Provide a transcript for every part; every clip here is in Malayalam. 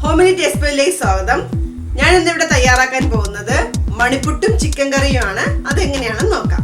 ഹോമിനി ടേസ്റ്റ്ലേക്ക് സ്വാഗതം. ഞാൻ ഇന്നിവിടെ തയ്യാറാക്കാൻ പോകുന്നത് മണിപ്പുട്ടും ചിക്കൻ കറിയുമാണ്. അതെങ്ങനെയാണെന്ന് നോക്കാം.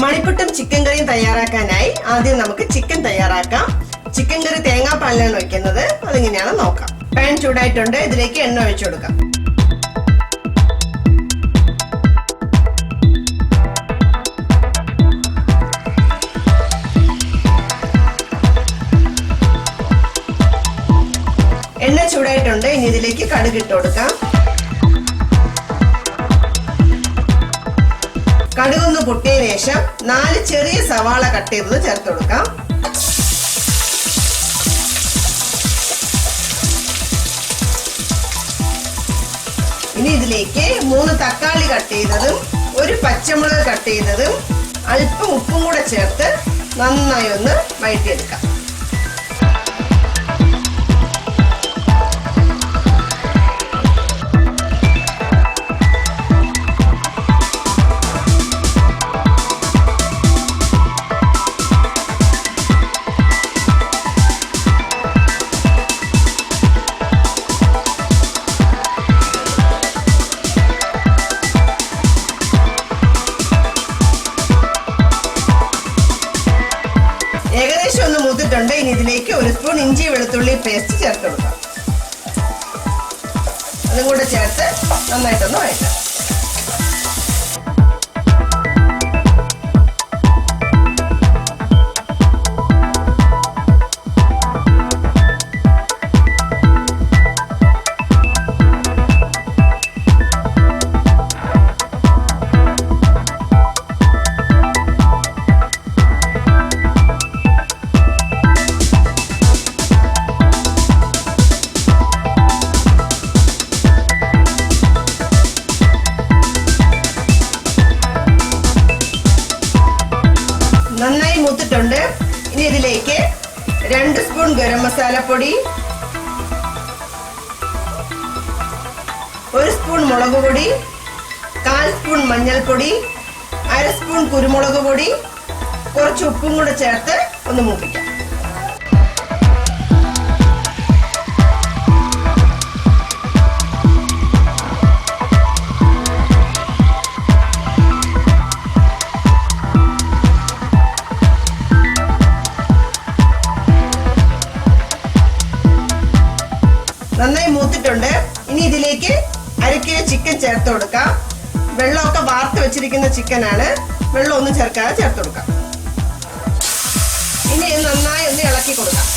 മണിപ്പുട്ടും ചിക്കൻ കറിയും തയ്യാറാക്കാനായി ആദ്യം നമുക്ക് ചിക്കൻ തയ്യാറാക്കാം. ചിക്കൻ കറി തേങ്ങാപ്പാലിലാണ് വയ്ക്കുന്നത്. അതെങ്ങനെയാണെന്ന് നോക്കാം. പാൻ ചൂടായിട്ടുണ്ട്. ഇതിലേക്ക് എണ്ണ ഒഴിച്ചു കൊടുക്കാം. എണ്ണ ചൂടായിട്ടുണ്ട്. ഇനി ഇതിലേക്ക് കടുക് ഇട്ട് കൊടുക്കാം. കടുകൊന്ന് പൊട്ടിയതിനു ശേഷം 4 ചെറിയ സവാള കട്ട് ചെയ്തത് ചേർത്ത് കൊടുക്കാം. ഇനി ഇതിലേക്ക് 3 തക്കാളി കട്ട് ചെയ്തതും 1 പച്ചമുളക് കട്ട് ചെയ്തതും അല്പം ഉപ്പും കൂടെ ചേർത്ത് നന്നായി ഒന്ന് വഴറ്റിയെടുക്കാം. ഏകദേശം ഒന്ന് മൂത്തിട്ടുണ്ട്. ഇനി ഇതിലേക്ക് 1 സ്പൂൺ ഇഞ്ചി വെളുത്തുള്ളി പേസ്റ്റ് ചേർത്ത് കൊടുക്കാം. അതും കൂടെ ചേർത്ത് നന്നായിട്ടൊന്ന് വഴറ്റാം. നന്നായി മൂത്തിട്ടുണ്ട്. ഇനി ഇതിലേക്ക് 2 സ്പൂൺ ഗരം മസാലപ്പൊടി, 1 സ്പൂൺ മുളക് പൊടി, 1/4 സ്പൂൺ മഞ്ഞൾപ്പൊടി, 1/2 സ്പൂൺ കുരുമുളക് പൊടി, കുറച്ച് ഉപ്പും കൂടെ ചേർത്ത് ഒന്ന് മൂപ്പിക്കാം. നന്നായി മൂത്തിട്ടുണ്ട്. ഇനി ഇതിലേക്ക് 1/2 കിലോ ചിക്കൻ ചേർത്ത് കൊടുക്കാം. വെള്ളമൊക്കെ വാർത്ത് വെച്ചിരിക്കുന്ന ചിക്കനാണ്. വെള്ളം ഒന്നും ചേർക്കാതെ ചേർത്ത് കൊടുക്കാം. ഇനി നന്നായി ഒന്ന് ഇളക്കി കൊടുക്കാം.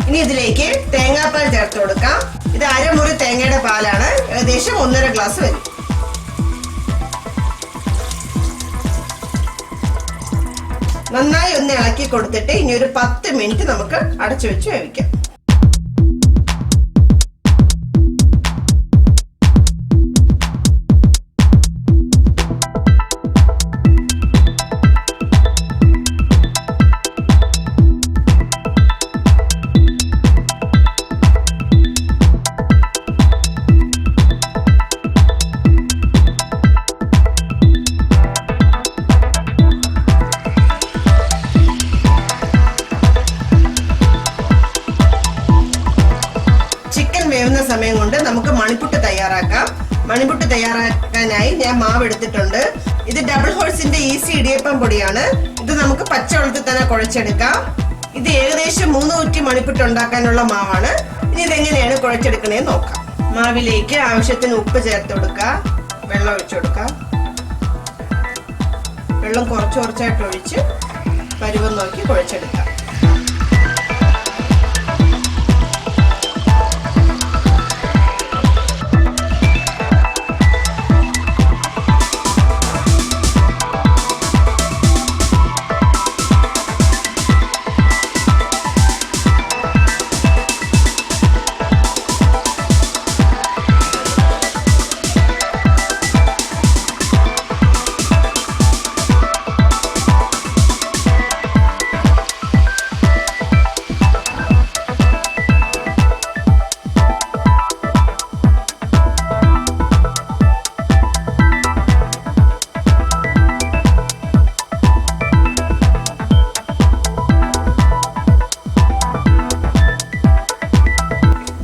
ഇനി ഇതിലേക്ക് തേങ്ങാപ്പാൽ ചേർത്ത് കൊടുക്കാം. ഇത് 1/2 മുറി തേങ്ങയുടെ പാലാണ്. ഏകദേശം 1.5 ഗ്ലാസ് വരും. നന്നായി ഒന്ന് ഇളക്കി കൊടുത്തിട്ട് ഇനി ഒരു 10 മിനിറ്റ് നമുക്ക് അടച്ചു വെച്ച് വേവിക്കാം. വേവുന്ന സമയം കൊണ്ട് നമുക്ക് മണിപ്പുട്ട് തയ്യാറാക്കാം. മണിപ്പുട്ട് തയ്യാറാക്കാനായി ഞാൻ മാവ് എടുത്തിട്ടുണ്ട്. ഇത് ഡബിൾ ഹോഴ്സിന്റെ ഈസി ഇടിയപ്പം പൊടിയാണ്. ഇത് നമുക്ക് പച്ചവെള്ളത്തിൽ തന്നെ കുഴച്ചെടുക്കാം. ഇത് ഏകദേശം 3 കുറ്റി മണിപ്പുട്ട് ഉണ്ടാക്കാനുള്ള മാവാണ്. ഇനി ഇതെങ്ങനെയാണ് കുഴച്ചെടുക്കണേന്ന് നോക്കാം. മാവിലേക്ക് ആവശ്യത്തിന് ഉപ്പ് ചേർത്ത് കൊടുക്കുക. വെള്ളം ഒഴിച്ചു കൊടുക്കാം. വെള്ളം കുറച്ച് കുറച്ചായിട്ട് ഒഴിച്ച് പരുവം നോക്കി കുഴച്ചെടുക്കാം.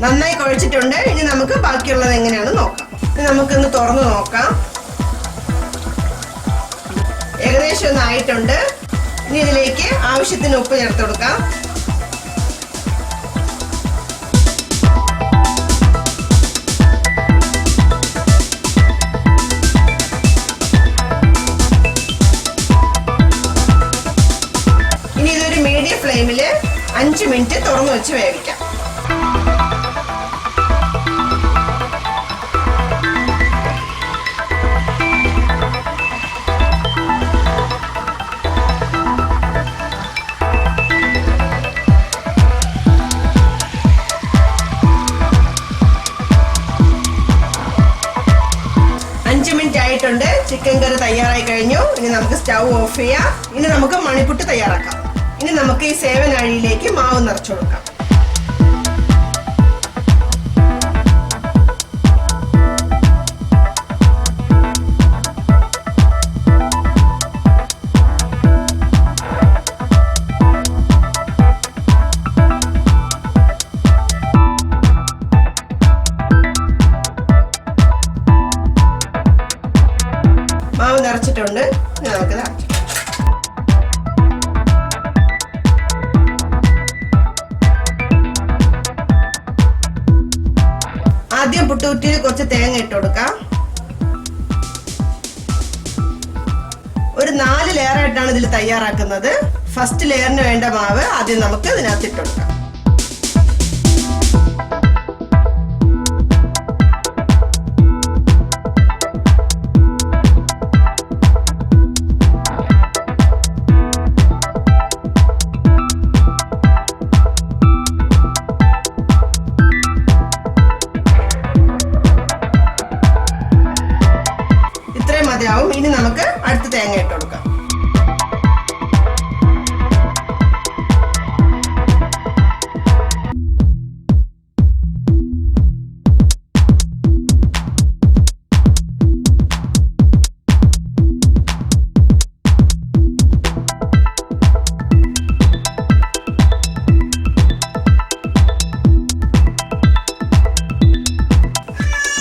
നന്നായി കുഴച്ചിട്ടുണ്ട്. ഇനി നമുക്ക് ബാക്കിയുള്ളത് എങ്ങനെയാണ് നോക്കാം. ഇനി നമുക്കൊന്ന് തുറന്നു നോക്കാം. ഏകദേശം ഒന്ന് ആയിട്ടുണ്ട്. ഇനി ഇതിലേക്ക് ആവശ്യത്തിന് ഉപ്പ് ചേർത്ത് കൊടുക്കാം. ഇനി ഇതൊരു മീഡിയം ഫ്ലെയിമിൽ 5 മിനിറ്റ് തുറന്നു വെച്ച് വേവിക്കാം. ആയിട്ടുണ്ട്. ചിക്കൻ കറി തയ്യാറായി കഴിഞ്ഞു. ഇനി നമുക്ക് സ്റ്റൗ ഓഫ് ചെയ്യാം. ഇനി നമുക്ക് മണിപ്പുട്ട് തയ്യാറാക്കാം. ഇനി നമുക്ക് ഈ സേവനാഴിയിലേക്ക് മാവ് നിറച്ചു കൊടുക്കാം. മാവ് നിറച്ചിട്ടുണ്ട്. നമുക്ക് ആദ്യം പുട്ടുകുറ്റിയിൽ കുറച്ച് തേങ്ങ ഇട്ട് കൊടുക്കാം. ഒരു 4 ലെയറായിട്ടാണ് ഇതിൽ തയ്യാറാക്കുന്നത്. ഫസ്റ്റ് ലെയറിന് വേണ്ട മാവ് ആദ്യം നമുക്ക് ഇതിനകത്ത് ഇട്ട് കൊടുക്കാം. മതിയാവും. ഇനി നമുക്ക് അടുത്ത തേങ്ങ ഇട്ട് കൊടുക്കാം.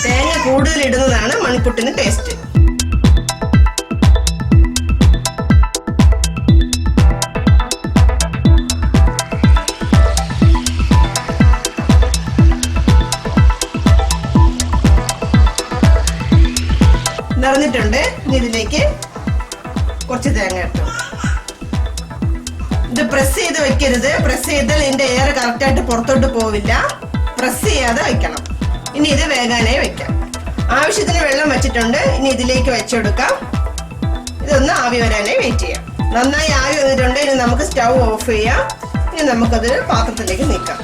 തേങ്ങ കൂടുതൽ ഇടുന്നതാണ് മണിപ്പുട്ടിന് ടേസ്റ്റ്. നിറഞ്ഞിട്ടുണ്ട്. ഇനി ഇതിലേക്ക് കുറച്ച് തേങ്ങ ഇട്ടു. ഇത് പ്രസ് ചെയ്ത് വെക്കരുത്. പ്രസ് ചെയ്താൽ ഇതിന്റെ എയർ കറക്റ്റായിട്ട് പുറത്തോട്ട് പോവില്ല. പ്രസ് ചെയ്യാതെ വെക്കണം. ഇനി ഇത് വേകാനായി വെക്കാം. ആവശ്യത്തിന് വെള്ളം വെച്ചിട്ടുണ്ട്. ഇനി ഇതിലേക്ക് വെച്ചെടുക്കാം. ഇതൊന്ന് ആവി വരാനായി വെയിറ്റ് ചെയ്യാം. നന്നായി ആവി വന്നിട്ടുണ്ട്. ഇനി നമുക്ക് സ്റ്റൗ ഓഫ് ചെയ്യാം. ഇനി നമുക്കതൊരു പാത്രത്തിലേക്ക് നീക്കാം.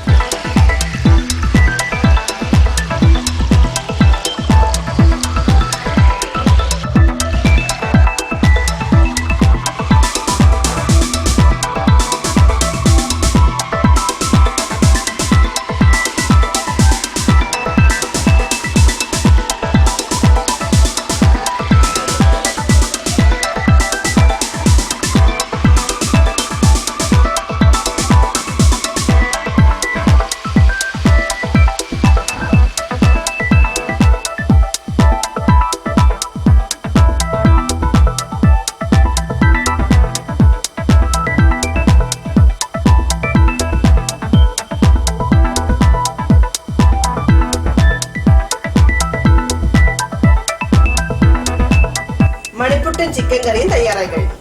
മണിപ്പുട്ടും ചിക്കൻ കറിയും തയ്യാറായി കഴിഞ്ഞു.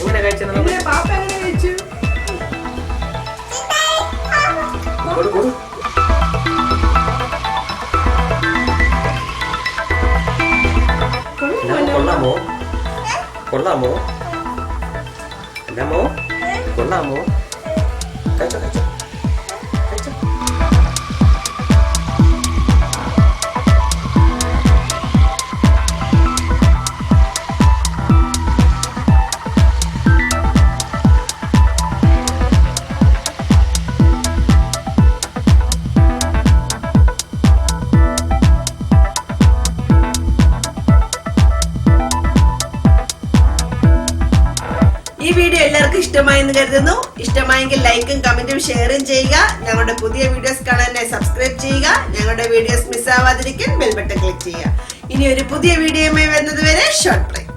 ഇങ്ങനെ കഴിച്ചു പാപ്പ എങ്ങനെ കഴിച്ചു? കൊള്ളാമോ കൊള്ളാമോ എന്നാമോ കൊള്ളാമോ കഴിച്ചോ കഴിച്ചോ കഴിച്ചോ. ഈ വീഡിയോ എല്ലാവർക്കും ഇഷ്ടമായെന്ന് കരുതുന്നു. ഇഷ്ടമായെങ്കിൽ ലൈക്കും കമന്റും ഷെയറും ചെയ്യുക. ഞങ്ങളുടെ പുതിയ വീഡിയോസ് കാണാനായി സബ്സ്ക്രൈബ് ചെയ്യുക. ഞങ്ങളുടെ വീഡിയോസ് മിസ്സാവാതിരിക്കാൻ ബെൽ ബട്ടൺ ക്ലിക്ക് ചെയ്യുക. ഇനി ഒരു പുതിയ വീഡിയോയുമായി വരുന്നത് വരെ ഷോർട്ട് ബ്രേക്ക്.